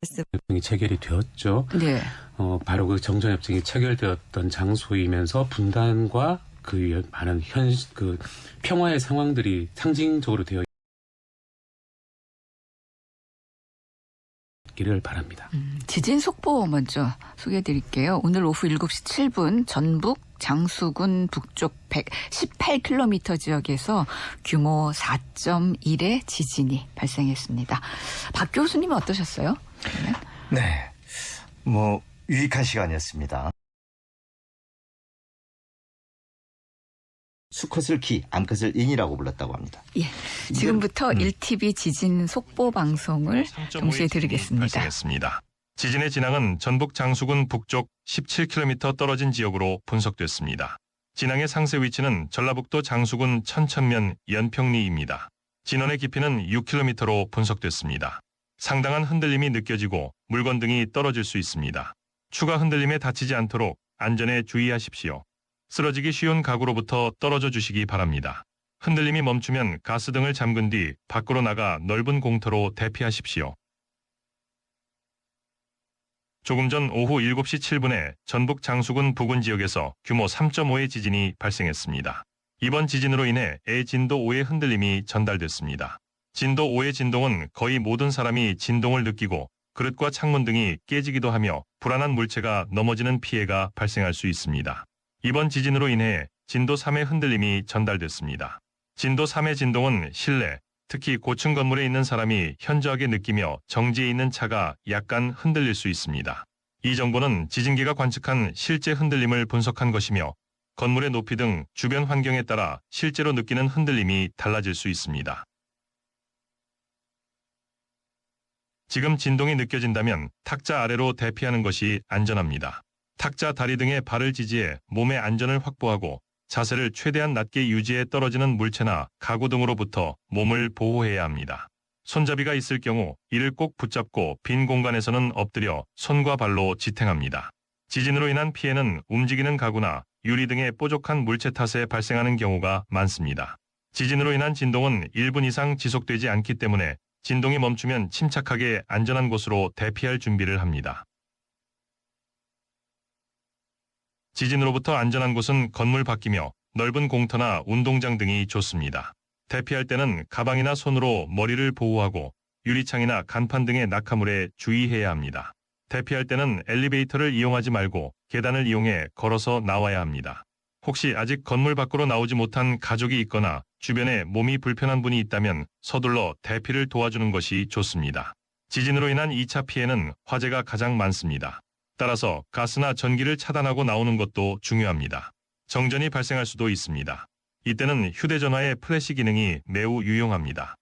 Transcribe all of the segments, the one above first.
협정이 체결이 되었죠. 네. 바로 그 정전협정이 체결되었던 장소이면서 분단과 그 많은 그 평화의 상황들이 상징적으로 되어 있기를 바랍니다. 지진 속보 먼저 소개해 드릴게요. 오늘 오후 7시 7분 전북 장수군 북쪽 118km 지역에서 규모 4.1의 지진이 발생했습니다. 박 교수님은 어떠셨어요? 네. 유익한 시간이었습니다. 수컷을 키, 암컷을 인이라고 불렀다고 합니다. 예. 지금부터 1TV 지진 속보 방송을 동시에 들으겠습니다. 발생했습니다. 지진의 진앙은 전북 장수군 북쪽 17km 떨어진 지역으로 분석됐습니다. 진앙의 상세 위치는 전라북도 장수군 천천면 연평리입니다. 진원의 깊이는 6km로 분석됐습니다. 상당한 흔들림이 느껴지고 물건 등이 떨어질 수 있습니다. 추가 흔들림에 다치지 않도록 안전에 주의하십시오. 쓰러지기 쉬운 가구로부터 떨어져 주시기 바랍니다. 흔들림이 멈추면 가스 등을 잠근 뒤 밖으로 나가 넓은 공터로 대피하십시오. 조금 전 오후 7시 7분에 전북 장수군 부근 지역에서 규모 3.5의 지진이 발생했습니다. 이번 지진으로 인해 진도 5의 흔들림이 전달됐습니다. 진도 5의 진동은 거의 모든 사람이 진동을 느끼고 그릇과 창문 등이 깨지기도 하며 불안한 물체가 넘어지는 피해가 발생할 수 있습니다. 이번 지진으로 인해 진도 3의 흔들림이 전달됐습니다. 진도 3의 진동은 실내, 특히 고층 건물에 있는 사람이 현저하게 느끼며 정지해 있는 차가 약간 흔들릴 수 있습니다. 이 정보는 지진기가 관측한 실제 흔들림을 분석한 것이며 건물의 높이 등 주변 환경에 따라 실제로 느끼는 흔들림이 달라질 수 있습니다. 지금 진동이 느껴진다면 탁자 아래로 대피하는 것이 안전합니다. 탁자 다리 등에 발을 지지해 몸의 안전을 확보하고 자세를 최대한 낮게 유지해 떨어지는 물체나 가구 등으로부터 몸을 보호해야 합니다. 손잡이가 있을 경우 이를 꼭 붙잡고 빈 공간에서는 엎드려 손과 발로 지탱합니다. 지진으로 인한 피해는 움직이는 가구나 유리 등의 뾰족한 물체 탓에 발생하는 경우가 많습니다. 지진으로 인한 진동은 1분 이상 지속되지 않기 때문에 진동이 멈추면 침착하게 안전한 곳으로 대피할 준비를 합니다. 지진으로부터 안전한 곳은 건물 밖이며 넓은 공터나 운동장 등이 좋습니다. 대피할 때는 가방이나 손으로 머리를 보호하고 유리창이나 간판 등의 낙하물에 주의해야 합니다. 대피할 때는 엘리베이터를 이용하지 말고 계단을 이용해 걸어서 나와야 합니다. 혹시 아직 건물 밖으로 나오지 못한 가족이 있거나 주변에 몸이 불편한 분이 있다면 서둘러 대피를 도와주는 것이 좋습니다. 지진으로 인한 2차 피해는 화재가 가장 많습니다. 따라서 가스나 전기를 차단하고 나오는 것도 중요합니다. 정전이 발생할 수도 있습니다. 이때는 휴대전화의 플래시 기능이 매우 유용합니다.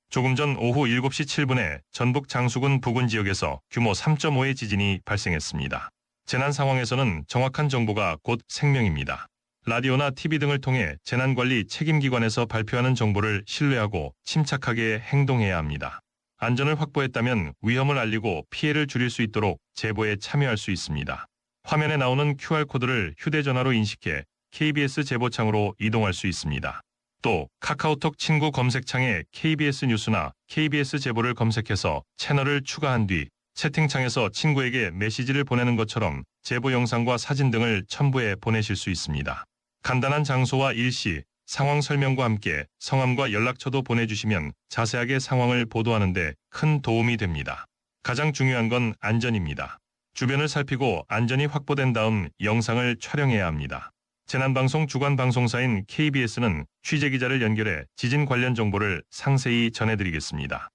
조금 전 오후 7시 7분에 전북 장수군 부근 지역에서 규모 3.5의 지진이 발생했습니다. 재난 상황에서는 정확한 정보가 곧 생명입니다. 라디오나 TV 등을 통해 재난관리 책임기관에서 발표하는 정보를 신뢰하고 침착하게 행동해야 합니다. 안전을 확보했다면 위험을 알리고 피해를 줄일 수 있도록 제보에 참여할 수 있습니다. 화면에 나오는 QR코드를 휴대전화로 인식해 KBS 제보창으로 이동할 수 있습니다. 또 카카오톡 친구 검색창에 KBS 뉴스나 KBS 제보를 검색해서 채널을 추가한 뒤 채팅창에서 친구에게 메시지를 보내는 것처럼 제보 영상과 사진 등을 첨부해 보내실 수 있습니다. 간단한 장소와 일시, 상황 설명과 함께 성함과 연락처도 보내주시면 자세하게 상황을 보도하는 데 큰 도움이 됩니다. 가장 중요한 건 안전입니다. 주변을 살피고 안전이 확보된 다음 영상을 촬영해야 합니다. 재난방송 주간 방송사인 KBS는 취재기자를 연결해 지진 관련 정보를 상세히 전해드리겠습니다.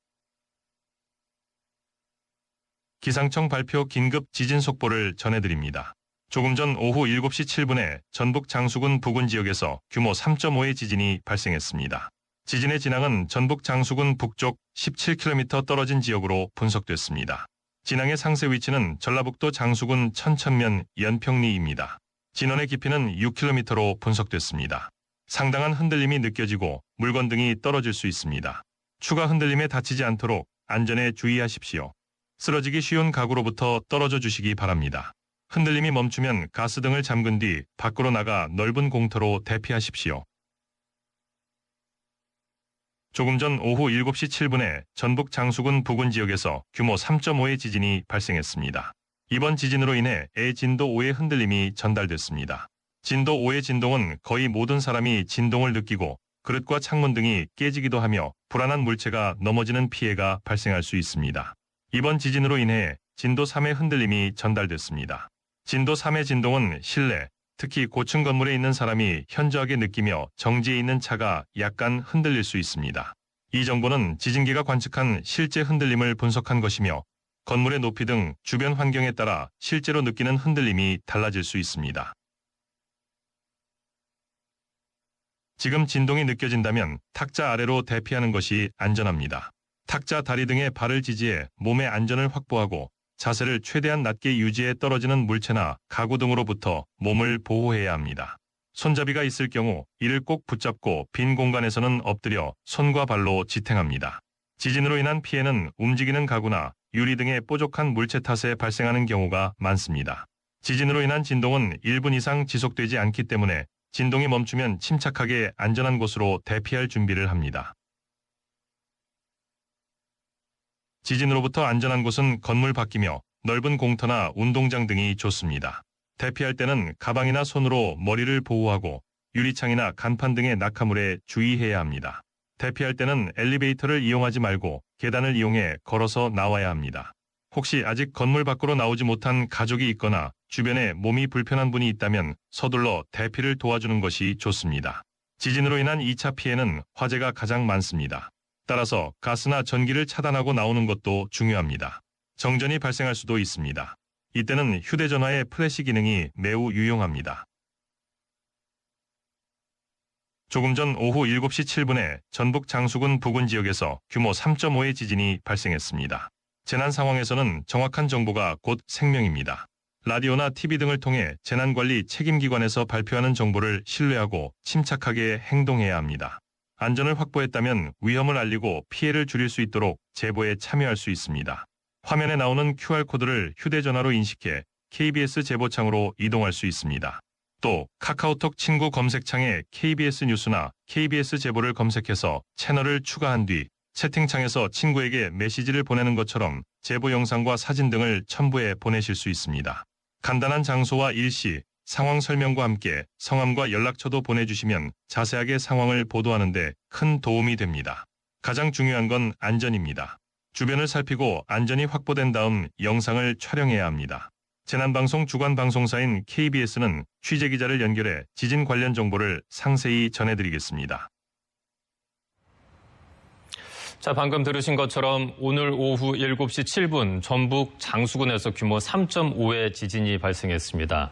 기상청 발표 긴급 지진 속보를 전해드립니다. 조금 전 오후 7시 7분에 전북 장수군 부근 지역에서 규모 3.5의 지진이 발생했습니다. 지진의 진앙은 전북 장수군 북쪽 17km 떨어진 지역으로 분석됐습니다. 진앙의 상세 위치는 전라북도 장수군 천천면 연평리입니다. 진원의 깊이는 6km로 분석됐습니다. 상당한 흔들림이 느껴지고 물건 등이 떨어질 수 있습니다. 추가 흔들림에 다치지 않도록 안전에 주의하십시오. 쓰러지기 쉬운 가구로부터 떨어져 주시기 바랍니다. 흔들림이 멈추면 가스 등을 잠근 뒤 밖으로 나가 넓은 공터로 대피하십시오. 조금 전 오후 7시 7분에 전북 장수군 부근 지역에서 규모 3.5의 지진이 발생했습니다. 이번 지진으로 인해 진도 5의 흔들림이 전달됐습니다. 진도 5의 진동은 거의 모든 사람이 진동을 느끼고 그릇과 창문 등이 깨지기도 하며 불안한 물체가 넘어지는 피해가 발생할 수 있습니다. 이번 지진으로 인해 진도 3의 흔들림이 전달됐습니다. 진도 3의 진동은 실내, 특히 고층 건물에 있는 사람이 현저하게 느끼며 정지해 있는 차가 약간 흔들릴 수 있습니다. 이 정보는 지진기가 관측한 실제 흔들림을 분석한 것이며 건물의 높이 등 주변 환경에 따라 실제로 느끼는 흔들림이 달라질 수 있습니다. 지금 진동이 느껴진다면 탁자 아래로 대피하는 것이 안전합니다. 탁자, 다리 등에 발을 지지해 몸의 안전을 확보하고 자세를 최대한 낮게 유지해 떨어지는 물체나 가구 등으로부터 몸을 보호해야 합니다. 손잡이가 있을 경우 이를 꼭 붙잡고 빈 공간에서는 엎드려 손과 발로 지탱합니다. 지진으로 인한 피해는 움직이는 가구나 유리 등의 뾰족한 물체 탓에 발생하는 경우가 많습니다. 지진으로 인한 진동은 1분 이상 지속되지 않기 때문에 진동이 멈추면 침착하게 안전한 곳으로 대피할 준비를 합니다. 지진으로부터 안전한 곳은 건물 밖이며 넓은 공터나 운동장 등이 좋습니다. 대피할 때는 가방이나 손으로 머리를 보호하고 유리창이나 간판 등의 낙하물에 주의해야 합니다. 대피할 때는 엘리베이터를 이용하지 말고 계단을 이용해 걸어서 나와야 합니다. 혹시 아직 건물 밖으로 나오지 못한 가족이 있거나 주변에 몸이 불편한 분이 있다면 서둘러 대피를 도와주는 것이 좋습니다. 지진으로 인한 2차 피해는 화재가 가장 많습니다. 따라서 가스나 전기를 차단하고 나오는 것도 중요합니다. 정전이 발생할 수도 있습니다. 이때는 휴대전화의 플래시 기능이 매우 유용합니다. 조금 전 오후 7시 7분에 전북 장수군 부근 지역에서 규모 3.5의 지진이 발생했습니다. 재난 상황에서는 정확한 정보가 곧 생명입니다. 라디오나 TV 등을 통해 재난관리 책임기관에서 발표하는 정보를 신뢰하고 침착하게 행동해야 합니다. 안전을 확보했다면 위험을 알리고 피해를 줄일 수 있도록 제보에 참여할 수 있습니다. 화면에 나오는 QR코드를 휴대전화로 인식해 KBS 제보창으로 이동할 수 있습니다. 또 카카오톡 친구 검색창에 KBS 뉴스나 KBS 제보를 검색해서 채널을 추가한 뒤 채팅창에서 친구에게 메시지를 보내는 것처럼 제보 영상과 사진 등을 첨부해 보내실 수 있습니다. 간단한 장소와 일시, 상황 설명과 함께 성함과 연락처도 보내주시면 자세하게 상황을 보도하는 데 큰 도움이 됩니다. 가장 중요한 건 안전입니다. 주변을 살피고 안전이 확보된 다음 영상을 촬영해야 합니다. 재난방송 주관 방송사인 KBS는 취재기자를 연결해 지진 관련 정보를 상세히 전해드리겠습니다. 자, 방금 들으신 것처럼 오늘 오후 7시 7분 전북 장수군에서 규모 3.5의 지진이 발생했습니다.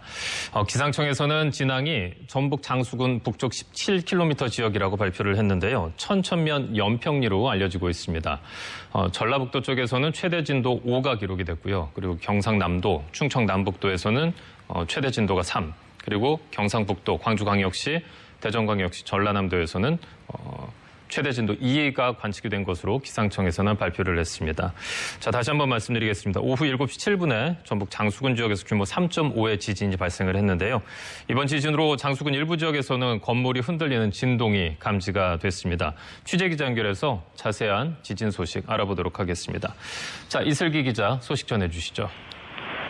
기상청에서는 진앙이 전북 장수군 북쪽 17km 지역이라고 발표를 했는데요. 천천면 연평리로 알려지고 있습니다. 전라북도 쪽에서는 최대 진도 5가 기록이 됐고요. 그리고 경상남도, 충청 남북도에서는 최대 진도가 3, 그리고 경상북도, 광주광역시, 대전광역시, 전라남도에서는 최대 진도 2가 관측이 된 것으로 기상청에서는 발표를 했습니다. 자, 다시 한번 말씀드리겠습니다. 오후 7시 7분에 전북 장수군 지역에서 규모 3.5의 지진이 발생을 했는데요. 이번 지진으로 장수군 일부 지역에서는 건물이 흔들리는 진동이 감지가 됐습니다. 취재기자 연결해서 자세한 지진 소식 알아보도록 하겠습니다. 자, 이슬기 기자 소식 전해주시죠.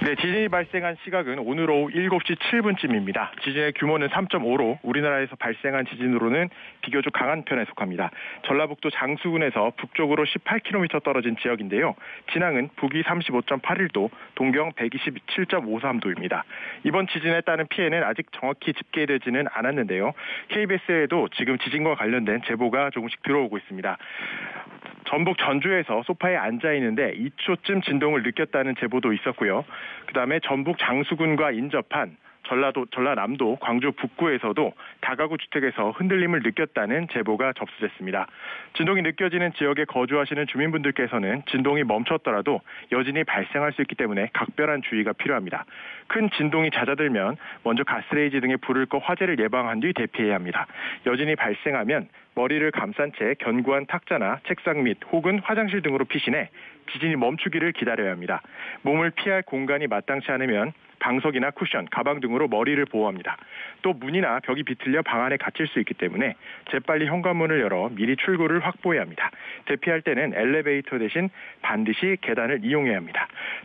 네, 지진이 발생한 시각은 오늘 오후 7시 7분쯤입니다. 지진의 규모는 3.5로 우리나라에서 발생한 지진으로는 비교적 강한 편에 속합니다. 전라북도 장수군에서 북쪽으로 18km 떨어진 지역인데요. 진앙은 북위 35.81도, 동경 127.53도입니다. 이번 지진에 따른 피해는 아직 정확히 집계되지는 않았는데요. KBS에도 지금 지진과 관련된 제보가 조금씩 들어오고 있습니다. 전북 전주에서 소파에 앉아 있는데 2초쯤 진동을 느꼈다는 제보도 있었고요. 그다음에 전북 장수군과 인접한 전라남도 광주 북구에서도 다가구 주택에서 흔들림을 느꼈다는 제보가 접수됐습니다. 진동이 느껴지는 지역에 거주하시는 주민분들께서는 진동이 멈췄더라도 여진이 발생할 수 있기 때문에 각별한 주의가 필요합니다. 큰 진동이 잦아들면 먼저 가스레인지 등에 불을 꺼 화재를 예방한 뒤 대피해야 합니다. 여진이 발생하면 머리를 감싼 채 견고한 탁자나 책상 밑 혹은 화장실 등으로 피신해 지진이 멈추기를 기다려야 합니다. 몸을 피할 공간이 마땅치 않으면 방석이나 쿠션, 가방 등으로 머리를 보호합니다. 또 문이나 벽이 비틀려 방 안에 갇힐 수 있기 때문에 재빨리 현관문을 열어 미리 출구를 확보해야 합니다. 대피할 때는 엘리베이터 대신 반드시 계단을 이용해야 합니다.